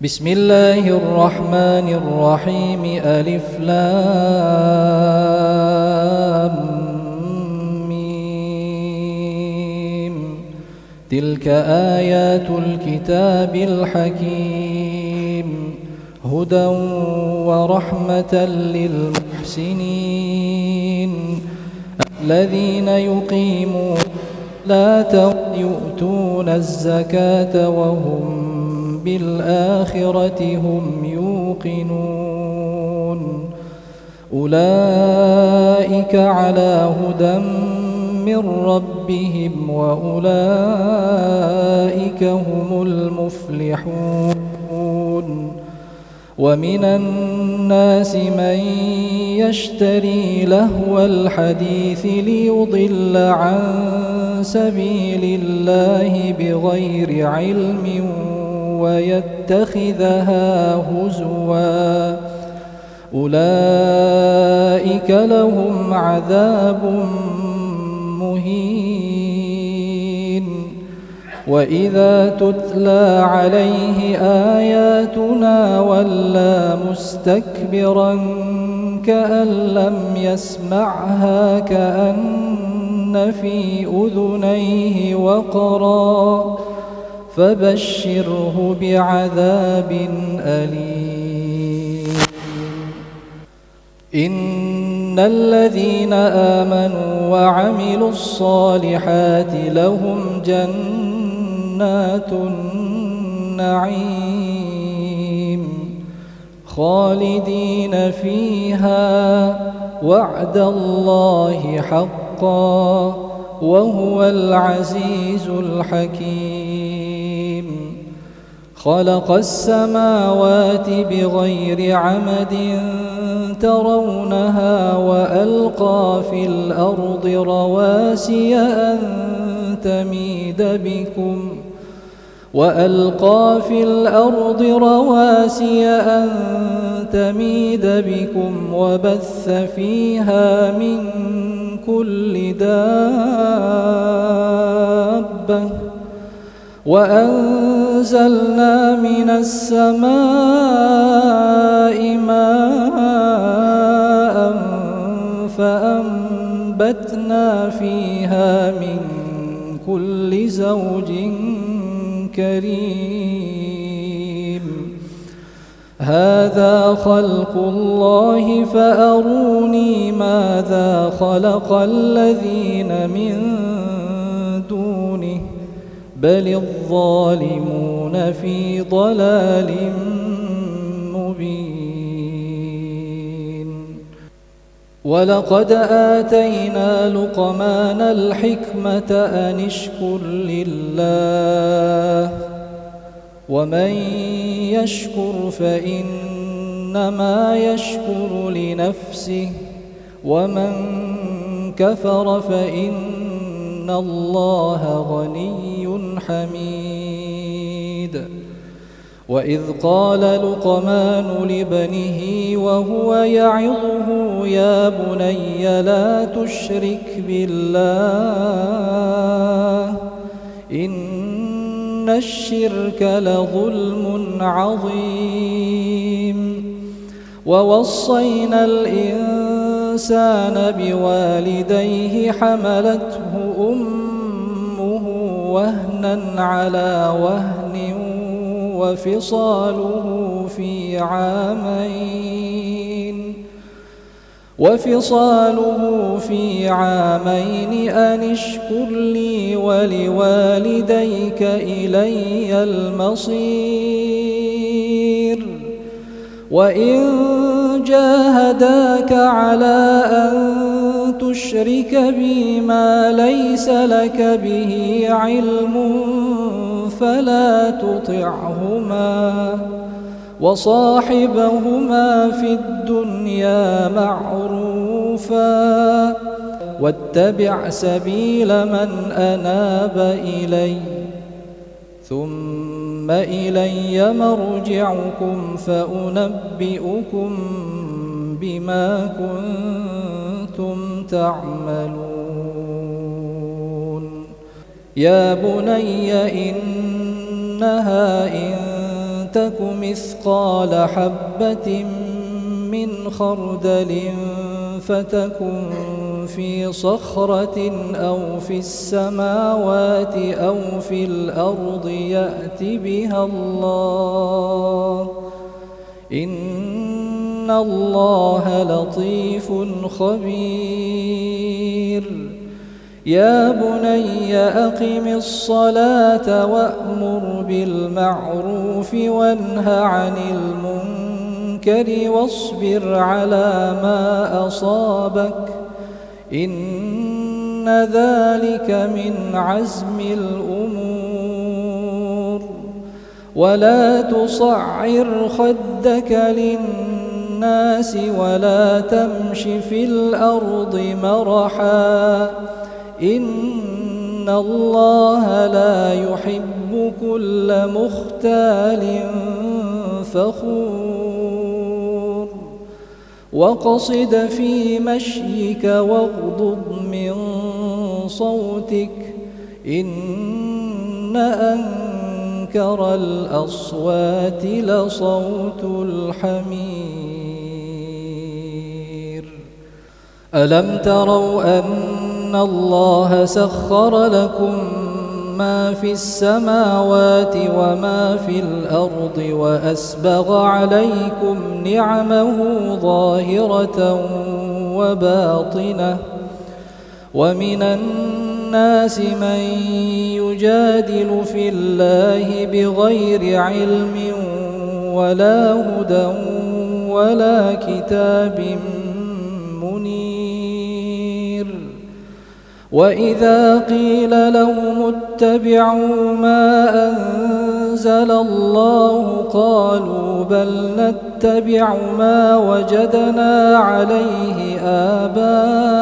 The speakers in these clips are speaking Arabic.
بسم الله الرحمن الرحيم. ألف لام ميم. تلك آيات الكتاب الحكيم، هدى ورحمة للمحسنين الذين يقيمون الصلاة ويؤتون الزكاة وهم بالآخرة هم يوقنون. أولئك على هدى من ربهم وأولئك هم المفلحون. ومن الناس من يشتري لهو الحديث ليضل عن سبيل الله بغير علم ويتخذها هزوا، أولئك لهم عذاب مهين. وإذا تتلى عليه آياتنا ولى مستكبرا كأن لم يسمعها كأن في أذنيه وقرا، فبشره بعذاب أليم. إن الذين آمنوا وعملوا الصالحات لهم جنات النعيم خالدين فيها، وعد الله حقا وهو العزيز الحكيم. خلق السماوات بغير عمد ترونها وألقى في الأرض رواسي أن تميد بكم وبث فيها من كل دابة، وأنزلنا من السماء ماء فأنبتنا فيها من كل زوج كريم. هذا خلق الله فأروني ماذا خلق الذين من دونه بل الظالمون في ضلال مبين. ولقد آتينا لقمان الحكمة أن اشكر لله، ومن يشكر فإنما يشكر لنفسه، ومن كفر فإن الله غني حميد. وإذ قال لقمان لابنه وهو يعظه يا بني لا تشرك بالله إن الشرك لظلم عظيم. ووصينا الإنسان بوالديه حملته أمه وهنا على وهن وفصاله في عامين أن اشكر لي ولوالديك إلي المصير. وإن جاهداك على أن تشرك بي ما ليس لك به علم فلا تطعهما، وصاحبهما في الدنيا معروفا، واتبع سبيل من أناب إلي، ثم إلي مرجعكم فأنبئكم بما كنتم تعملون. يا بني إنها إن تك مثقال حبة من خردل فتكن في صخرة أو في السماوات أو في الأرض يأت بها الله إن الله لطيف خبير يا بني أقم الصلاة وأمر بالمعروف وانه عن المنكر واصبر على ما أصابك إن ذلك من عزم الأمور ولا تصعر خدك للناس ولا تمش في الأرض مرحا إن الله لا يحب كل مختال فخور وقصد في مشيك واغضض من صوتك إن أنكر الأصوات لصوت الحمير ألم تروا أن الله سخر لكم ما في السماوات وما في الأرض وأسبغ عليكم نعمه ظاهرة وباطنة ومن الناس من يجادل في الله بغير علم ولا هدى ولا كتاب منير وإذا قيل لهم اتبعوا ما أنزل الله قالوا بل نتبع ما وجدنا عليه آباءنا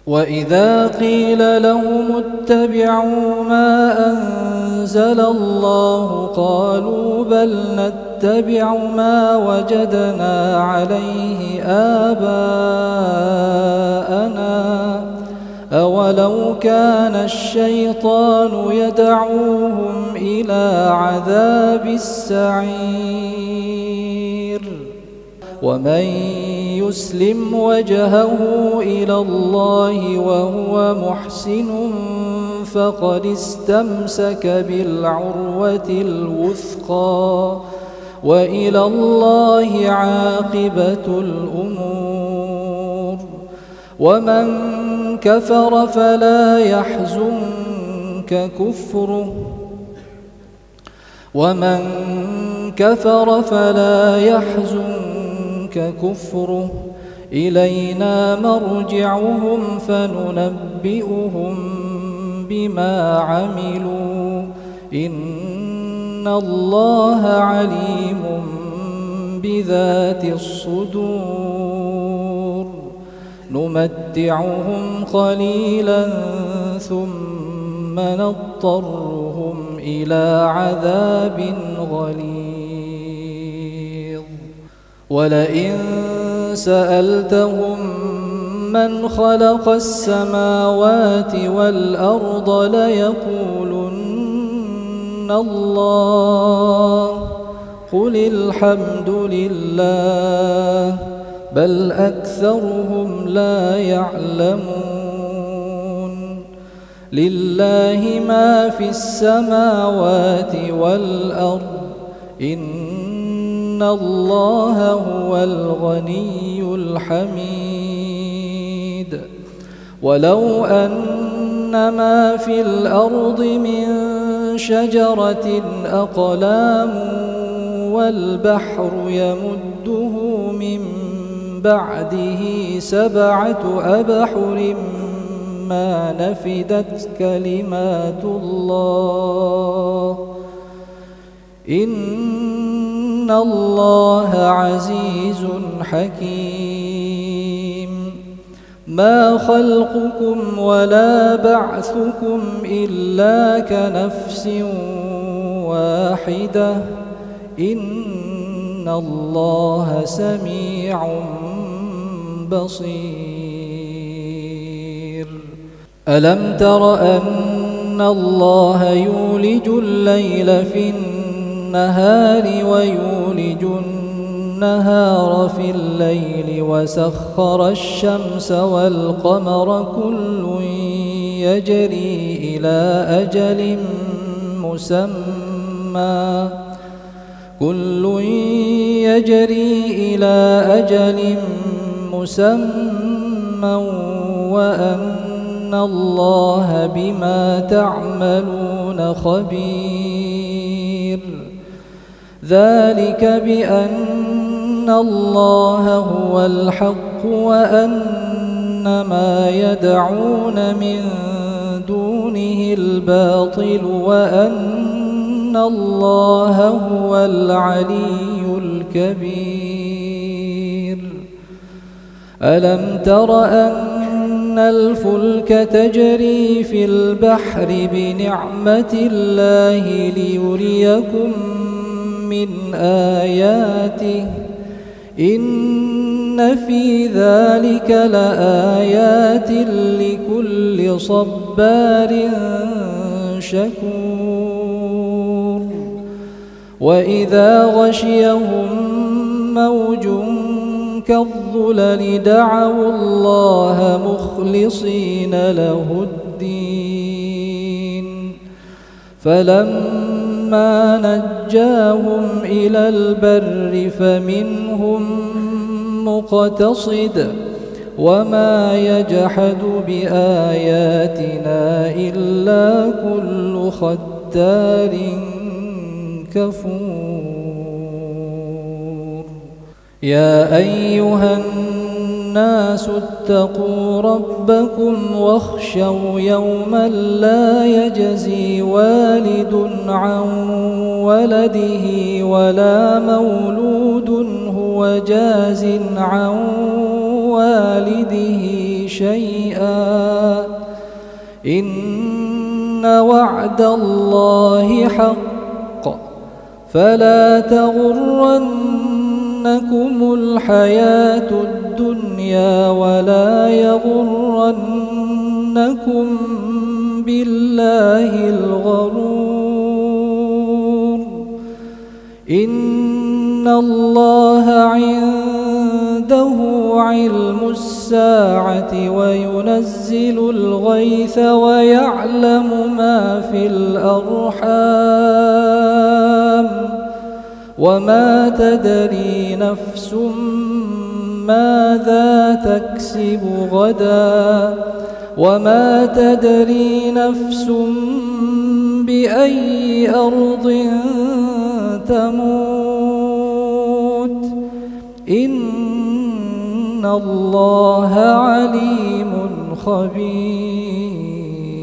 وإذا قيل لهم اتبعوا ما أنزل الله قالوا بل نتبع ما وجدنا عليه آباءنا أولو كان الشيطان يدعوهم إلى عذاب السعير ومن يسلم وجهه إلى الله وهو محسن فقد استمسك بالعروة الوثقى وإلى الله عاقبة الأمور ومن كفر فلا يحزنك كفره إلينا مرجعهم فننبئهم بما عملوا إن الله عليم بذات الصدور نمتعهم قليلا ثم نضطرهم إلى عذاب غليظ ولئن سألتهم من خلق السماوات والأرض ليقولن الله قل الحمد لله بل أكثرهم لا يعلمون لله ما في السماوات والأرض إن الله هو الغني الحميد ولو أن ما في الأرض من شجرة أقلام والبحر يمده من بعده 7 أبحر ما نفدت كلمات الله إن الله عزيز حكيم ما خلقكم ولا بعثكم إلا كنفس واحدة إن الله سميع بصير ألم تر أن الله يولج الليل في النهار ويولج النهار في الليل وسخر الشمس والقمر كل يجري إلى أجل مسمى وأن الله بما تعملون خبير. ذلك بأن الله هو الحق وأن ما يدعون من دونه الباطل وأن الله هو العلي الكبير. ألم تر أن الفلك تجري في البحر بنعمة الله ليريكم من آياته إن في ذلك لآيات لكل صبار شكور. وإذا غشيهم موج كالظلل دعوا الله مخلصين له الدين فلما نجاهم إلى البر فمنهم مقتصد وما يجحد بآياتنا إلا كل ختار كفور. يا أيها الناس اتقوا ربكم واخشوا يوما لا يجزي والد عن ولده ولا مولود هو جاز عن والده شيئا إن وعد الله حق فلا تغرنكم الحياة الدنيا ولا يغرنكم بالله الغرور. إن الله عنده علم الساعة وينزل الغيث ويعلم ما في الأرحام وما تدري نفس ماذا تكسب غدا وما تدري نفس بأي أرض تموت إن الله عليم خبير.